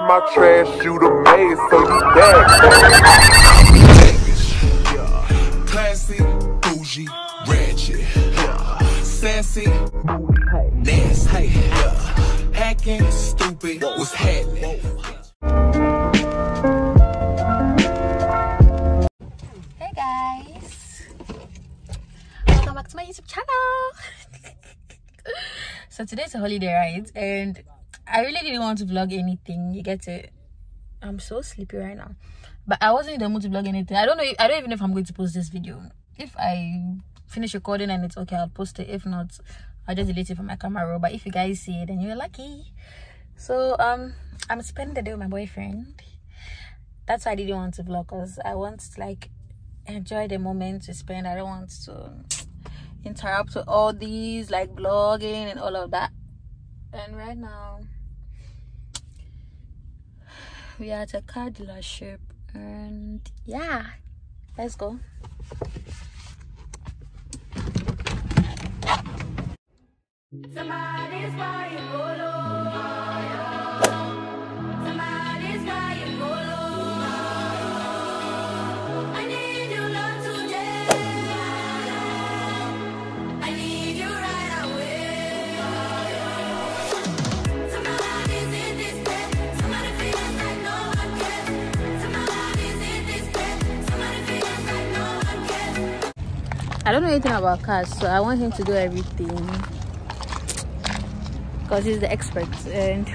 my trash, you the maid, so you bad. Classy, bougie, ratchet, sassy, nasty, hacking, stupid, what's happening? Hey guys, welcome back to my YouTube channel. So today's a holiday, right? And I really didn't want to vlog anything. You get it? I'm so sleepy right now, but I wasn't in the mood to vlog anything. I don't even know if I'm going to post this video. If I finish recording and it's okay, I'll post it. If not, I'll just delete it from my camera roll. But if you guys see it, then you're lucky. So I'm spending the day with my boyfriend. That's why I didn't want to vlog, because I want to like enjoy the moment to spend. I don't want to interrupt with all these like vlogging and all of that. And right now we are at a car dealership, and yeah, let's go. Somebody's buying polo. Somebody's buying polo. I need you not today. I need you right away. Somebody's in this bed. Somebody feels like no one cares. Somebody's in this bed. Somebody feels like no one cares. I don't know anything about cars, so I want him to do everything, because he's the expert and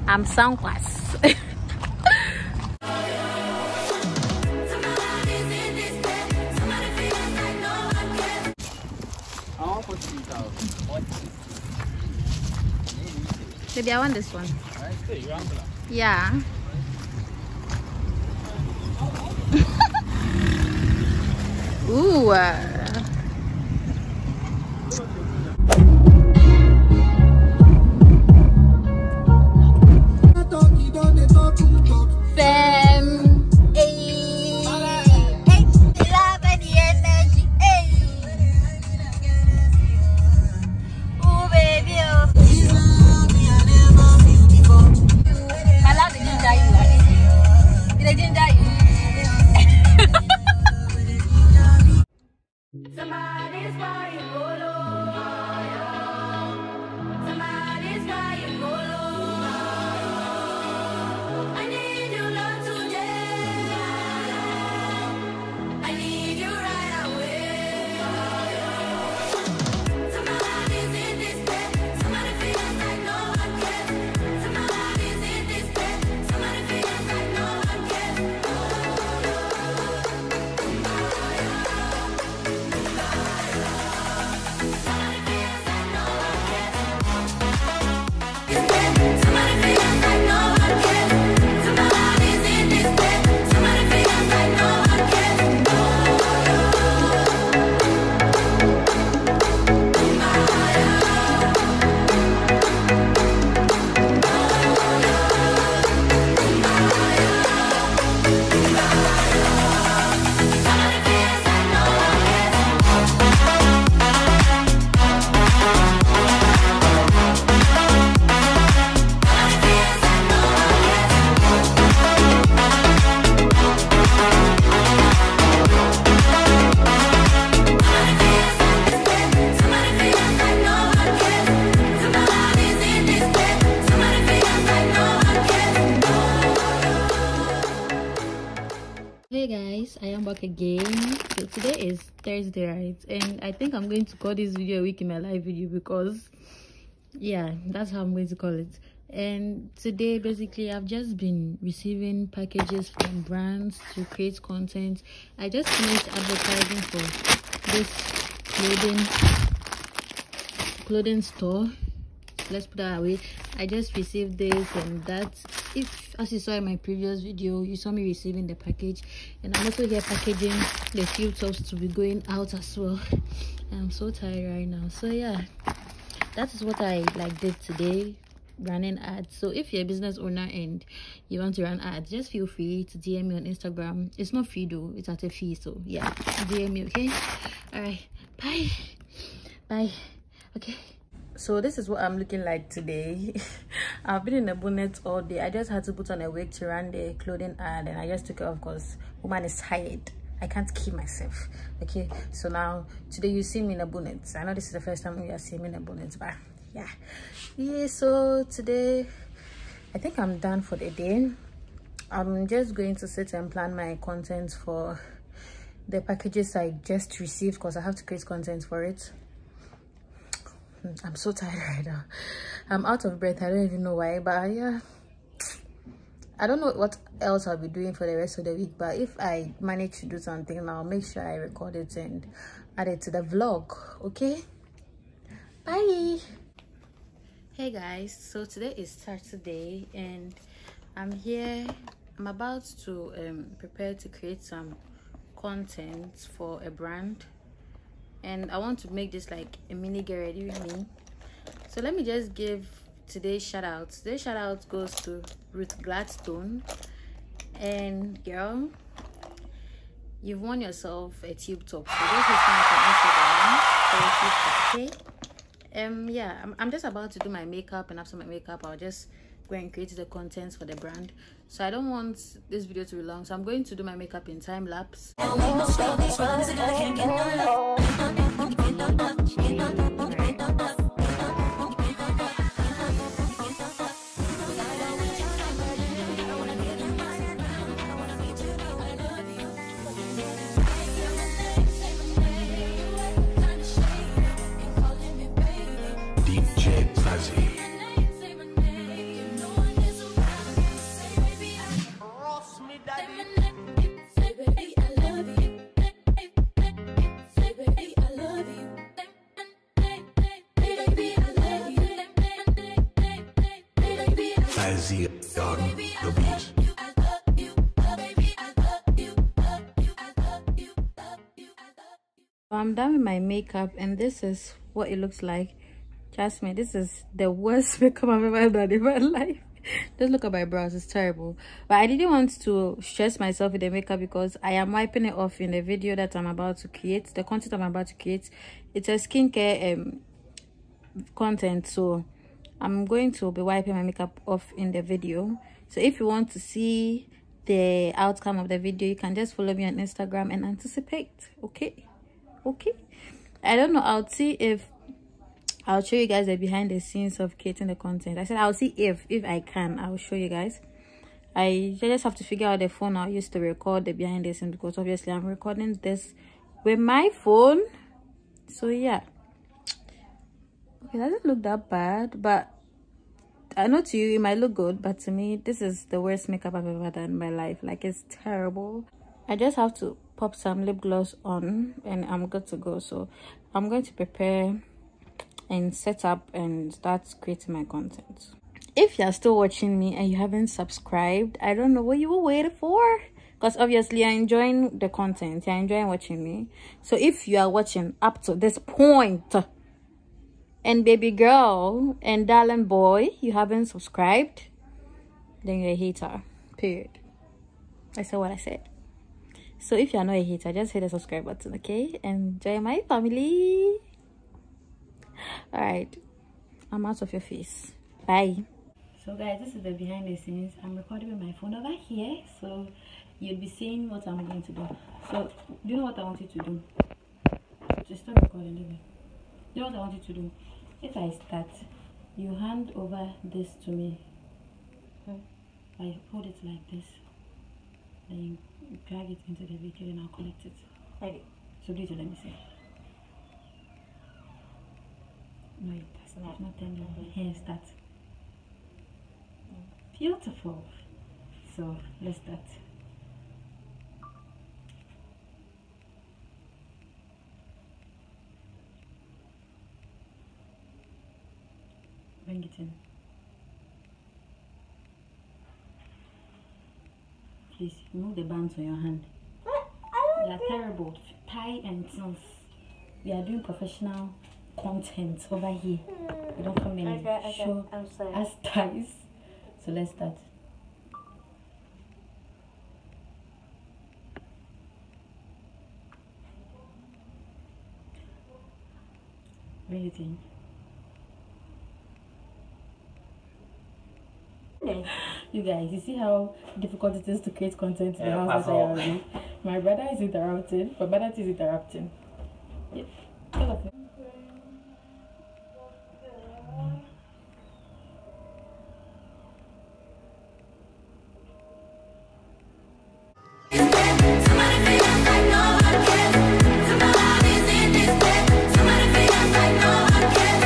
I'm sound class. Maybe I want this one. Yeah. Ooh. Somebody's buying polo. Somebody's buying polo. I need you not today. I need you right away. Somebody's in this bed. Somebody feels like no one cares. Somebody's in this bed. Somebody feels like no one cares. Hey guys, I am back again. So today is Thursday, right? And I think I'm going to call this video a week in my life video, because yeah, that's how I'm going to call it. And today basically I've just been receiving packages from brands to create content. I just finished advertising for this clothing store, let's put that away. I just received this and that. If, as you saw in my previous video, you saw me receiving the package, and I'm also here packaging the few tops to be going out as well. I'm so tired right now. So yeah, that is what I did today, running ads. So if you're a business owner and you want to run ads, just feel free to DM me on Instagram. It's not free though, it's at a fee. So yeah, DM me, okay? All right, bye. Okay. So this is what I'm looking like today. I've been in the bonnet all day. I just had to put on a wig to run the clothing ad, and I just took it off because woman is tired. I can't keep myself. Okay, so now today you see me in a bonnet. I know this is the first time you are seeing me in a bonnet, but yeah. So today I think I'm done for the day. I'm just going to sit and plan my content for the packages I just received because I have to create content for it. I'm so tired right now. I'm out of breath. I don't even know why, but yeah, I don't know what else I'll be doing for the rest of the week, but if I manage to do something, I'll make sure I record it and add it to the vlog. Okay, bye. Hey guys, so today is Saturday and I'm about to prepare to create some content for a brand, and I want to make this like a mini get ready with me. So let me just give today's shout out. Today's shout out goes to Ruth Gladstone, and girl, you've won yourself a tube top. So just hit me up on Instagram for a tube top, okay? Yeah, I'm just about to do my makeup, and after my makeup I'll just go and create the contents for the brand. So I don't want this video to be long, so I'm going to do my makeup in time lapse. I'm done with my makeup, and this is what it looks like. Trust me, this is the worst makeup I've ever done in my life. Just look at my brows, it's terrible. But I didn't want to stress myself with the makeup because I am wiping it off in the video that I'm about to create. The content I'm about to create, it's a skincare content, so I'm going to be wiping my makeup off in the video. So if you want to see the outcome of the video, you can just follow me on Instagram and anticipate. Okay, I don't know, I'll see if I'll show you guys the behind the scenes of creating the content. I said I'll see if I can, I'll show you guys. I just have to figure out the phone I'll use to record the behind the scenes, because obviously I'm recording this with my phone. So yeah, okay, it doesn't look that bad, but I know to you it might look good, but to me this is the worst makeup I've ever done in my life. Like, it's terrible. I just have to pop some lip gloss on and I'm good to go. So I'm going to prepare and set up and start creating my content. If you're still watching me and you haven't subscribed, I don't know what you were waiting for, because obviously you're enjoying the content, you're enjoying watching me. So if you are watching up to this point, and baby girl and darling boy, you haven't subscribed, then you're a hater, period. I said what I said. So if you're not a hater, just hit the subscribe button, okay? And join my family. All right, I'm out of your face. Bye. So guys, this is the behind the scenes. I'm recording with my phone over here, so you'll be seeing what I'm going to do. So do you know what I want you to do? Just stop recording, baby. You know what I want you to do? If I start, you hand over this to me. I hold it like this, then you drag it into the video, and I'll collect it. Okay. So do it, let me see. No, it's not tender. Here, start. Beautiful. So let's start. Bring it in. Please remove the bands on your hand. They are terrible. Tie and things. We are doing professional content over here. We don't come in and show us ties. So let's start. Bring it in. You guys, you see how difficult it is to create content in the house that's that I all. am in? My brother is interrupting. My brother is interrupting. Yep. All of it. Somebody feels like no one cares. Somebody's in this bed. Somebody feels like no one cares.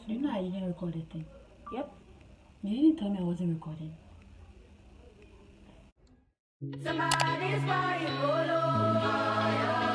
You know I didn't record the thing. Yep. You didn't tell me I wasn't recording. Somebody's buying polo.